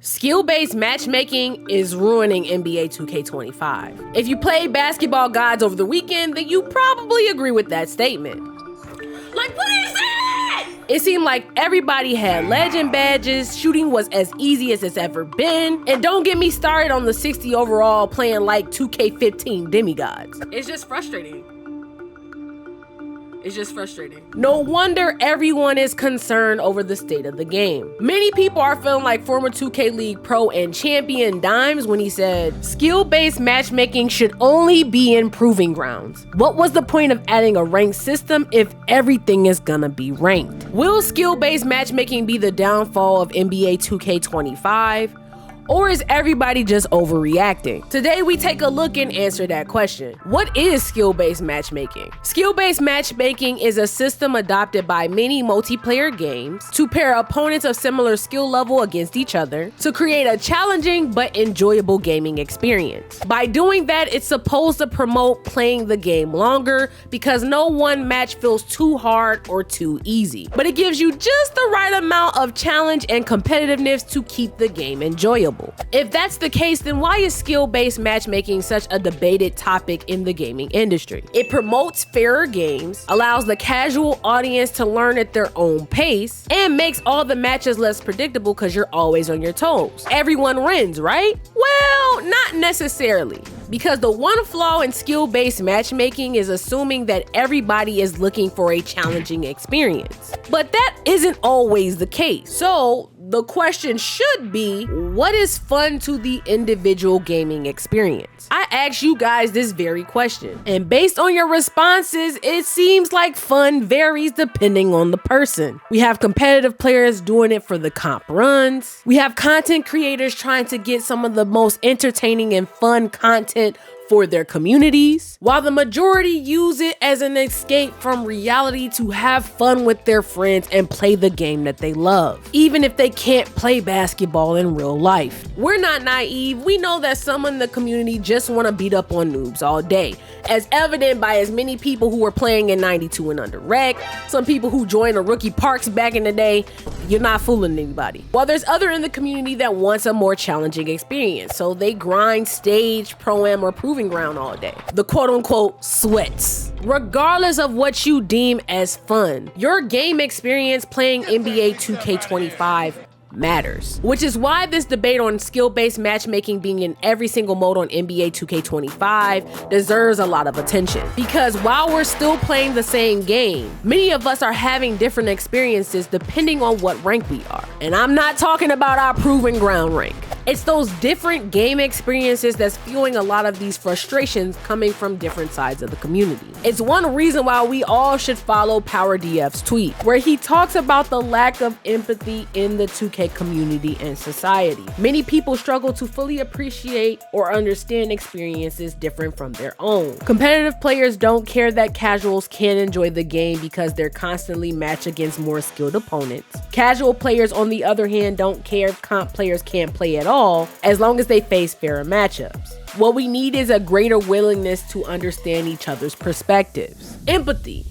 Skill-based matchmaking is ruining NBA 2K25. If you played Basketball Gods over the weekend, then you probably agree with that statement. Like, what is that? It seemed like everybody had legend badges, shooting was as easy as it's ever been, and don't get me started on the 60 overall playing like 2K15 demigods. It's just frustrating. It's just frustrating. No wonder everyone is concerned over the state of the game. Many people are feeling like former 2K League Pro and Champion Dimes when he said, skill-based matchmaking should only be in proving grounds. What was the point of adding a ranked system if everything is gonna be ranked? Will skill-based matchmaking be the downfall of NBA 2K25? Or is everybody just overreacting? Today we take a look and answer that question. What is skill-based matchmaking? Skill-based matchmaking is a system adopted by many multiplayer games to pair opponents of similar skill level against each other to create a challenging but enjoyable gaming experience. By doing that, it's supposed to promote playing the game longer because no one match feels too hard or too easy. But it gives you just the right amount of challenge and competitiveness to keep the game enjoyable. If that's the case, then why is skill-based matchmaking such a debated topic in the gaming industry? It promotes fairer games, allows the casual audience to learn at their own pace, and makes all the matches less predictable because you're always on your toes. Everyone wins, right? Well, not necessarily. Because the one flaw in skill-based matchmaking is assuming that everybody is looking for a challenging experience. But that isn't always the case. So the question should be, what is fun to the individual gaming experience? I asked you guys this very question, and based on your responses, it seems like fun varies depending on the person. We have competitive players doing it for the comp runs. We have content creators trying to get some of the most entertaining and fun content for their communities, while the majority use it as an escape from reality to have fun with their friends and play the game that they love, even if they can't play basketball in real life. We're not naive. We know that some in the community just want to beat up on noobs all day, as evident by as many people who were playing in 92 and under rec, some people who joined the rookie parks back in the day. You're not fooling anybody. While there's other in the community that wants a more challenging experience, so they grind stage, pro-am, or proving ground all day. The quote-unquote sweats. Regardless of what you deem as fun, your game experience playing NBA 2K25 matters. Which is why this debate on skill-based matchmaking being in every single mode on NBA 2K25 deserves a lot of attention. Because while we're still playing the same game, many of us are having different experiences depending on what rank we are. And I'm not talking about our proving ground rank. It's those different game experiences that's fueling a lot of these frustrations coming from different sides of the community. It's one reason why we all should follow Power DF's tweet, where he talks about the lack of empathy in the 2K community and society. Many people struggle to fully appreciate or understand experiences different from their own. Competitive players don't care that casuals can't enjoy the game because they're constantly matched against more skilled opponents. Casual players, on the other hand, don't care if comp players can't play at all, as long as they face fairer matchups. What we need is a greater willingness to understand each other's perspectives. Empathy.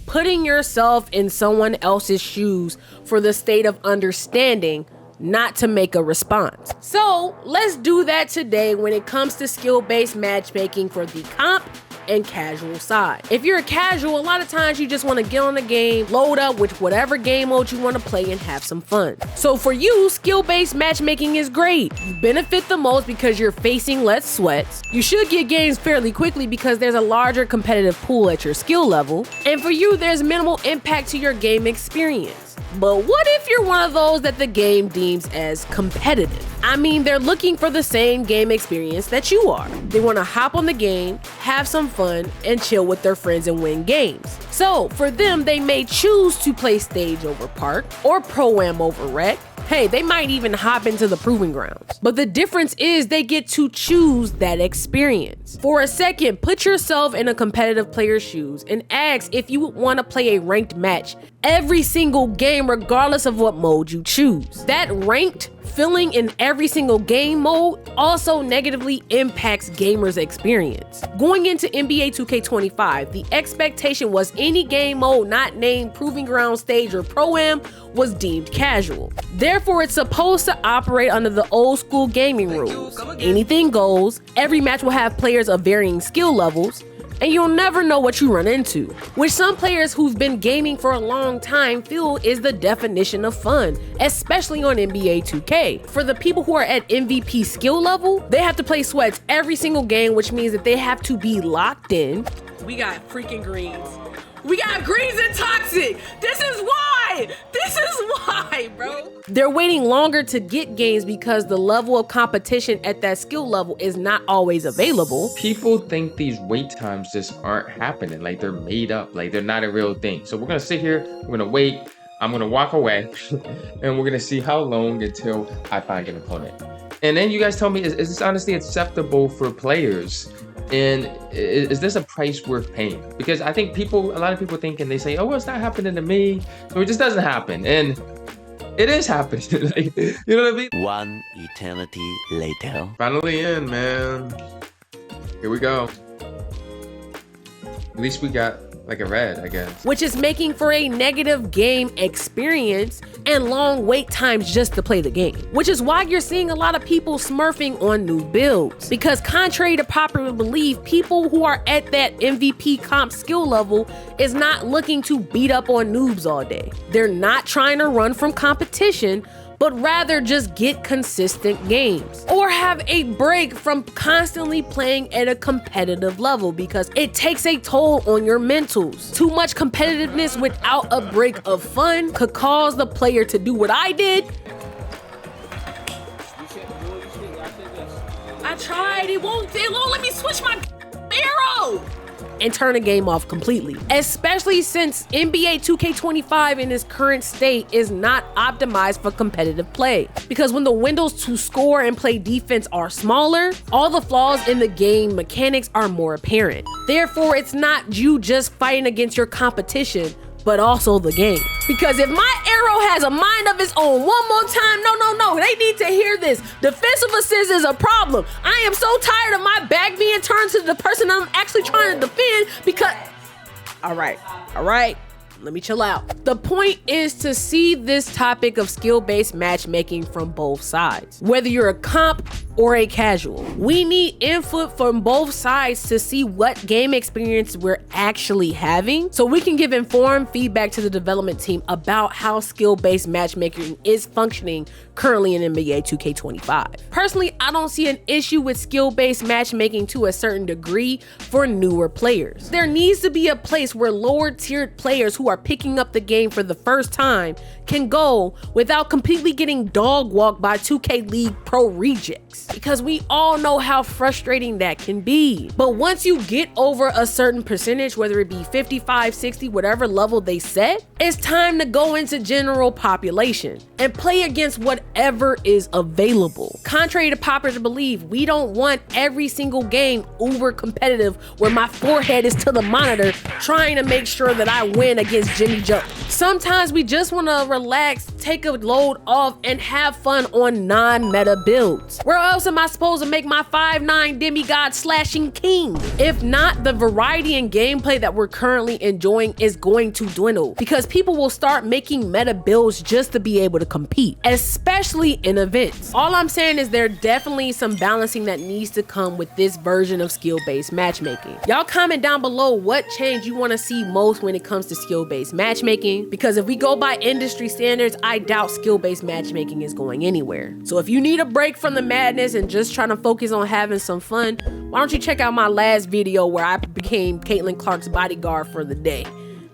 Putting yourself in someone else's shoes for the state of understanding, not to make a response. So let's do that today when it comes to skill-based matchmaking for the comp and casual side. If you're a casual, a lot of times you just want to get on the game, load up with whatever game mode you want to play and have some fun. So for you, skill-based matchmaking is great. You benefit the most because you're facing less sweats. You should get games fairly quickly because there's a larger competitive pool at your skill level. And for you, there's minimal impact to your game experience. But what if you're one of those that the game deems as competitive? I mean, they're looking for the same game experience that you are. They want to hop on the game, have some fun, and chill with their friends and win games. So for them, they may choose to play stage over park or pro-am over rec. Hey, they might even hop into the proving grounds. But the difference is they get to choose that experience. For a second, put yourself in a competitive player's shoes and ask if you want to play a ranked match every single game, regardless of what mode you choose. That ranked filling in every single game mode also negatively impacts gamers' experience. Going into NBA 2K25, the expectation was any game mode not named Proving Ground Stage or Pro-Am was deemed casual. Therefore, it's supposed to operate under the old school gaming rules. Anything goes, every match will have players of varying skill levels, and you'll never know what you run into, which some players who've been gaming for a long time feel is the definition of fun, especially on NBA 2K. For the people who are at MVP skill level, they have to play sweats every single game, which means that they have to be locked in. We got freaking greens. We got greens and toxic. This is why. This is why, bro. They're waiting longer to get games because the level of competition at that skill level is not always available. People think these wait times just aren't happening, like they're made up, like they're not a real thing. So we're gonna sit here, we're gonna wait, I'm gonna walk away, and we're gonna see how long until I find an opponent. And then you guys tell me, is this honestly acceptable for players? And is this a price worth paying? Because I think a lot of people think, and they say, oh, well, it's not happening to me. So it just doesn't happen. And it is happening. Like, you know what I mean? One eternity later. Finally in, man. Here we go. At least we got like a red, I guess. Which is making for a negative game experience and long wait times just to play the game. Which is why you're seeing a lot of people smurfing on new builds. Because contrary to popular belief, people who are at that MVP comp skill level is not looking to beat up on noobs all day. They're not trying to run from competition, but rather just get consistent games or have a break from constantly playing at a competitive level, because it takes a toll on your mentals. Too much competitiveness without a break of fun could cause the player to do what I did. I tried. It won't let me switch my arrow. And turn a game off completely. Especially since NBA 2K25 in its current state is not optimized for competitive play. Because when the windows to score and play defense are smaller, all the flaws in the game mechanics are more apparent. Therefore, it's not you just fighting against your competition, but also the game. Because if my arrow has a mind of its own, one more time, no, they need to hear this. Defensive assist is a problem. I am so tired of my back being turned to the person I'm actually trying to defend because... All right, let me chill out. The point is to see this topic of skill-based matchmaking from both sides. Whether you're a comp or a casual, we need input from both sides to see what game experience we're actually having, so we can give informed feedback to the development team about how skill-based matchmaking is functioning currently in NBA 2K25. Personally, I don't see an issue with skill-based matchmaking to a certain degree for newer players. There needs to be a place where lower-tiered players who are picking up the game for the first time can go without completely getting dog walked by 2K League Pro rejects, because we all know how frustrating that can be. But once you get over a certain percentage, whether it be 55, 60, whatever level they set, it's time to go into general population and play against whatever is available. Contrary to popular belief, we don't want every single game uber competitive where my forehead is to the monitor trying to make sure that I win against Jimmy Joe. Sometimes we just want to relax, take a load off, and have fun on non-meta builds. Where else am I supposed to make my 5'9" demigod slashing king? If not, the variety in gameplay that we're currently enjoying is going to dwindle, because people will start making meta builds just to be able to compete, especially in events. All I'm saying is there definitely some balancing that needs to come with this version of skill-based matchmaking. Y'all comment down below what change you want to see most when it comes to skill-based matchmaking, because if we go by industry standards, I doubt skill-based matchmaking is going anywhere. So if you need a break from the madness and just trying to focus on having some fun, why don't you check out my last video where I became Caitlin Clark's bodyguard for the day.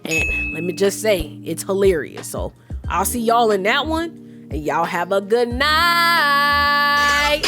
And let me just say, it's hilarious. So I'll see y'all in that one, and y'all have a good night.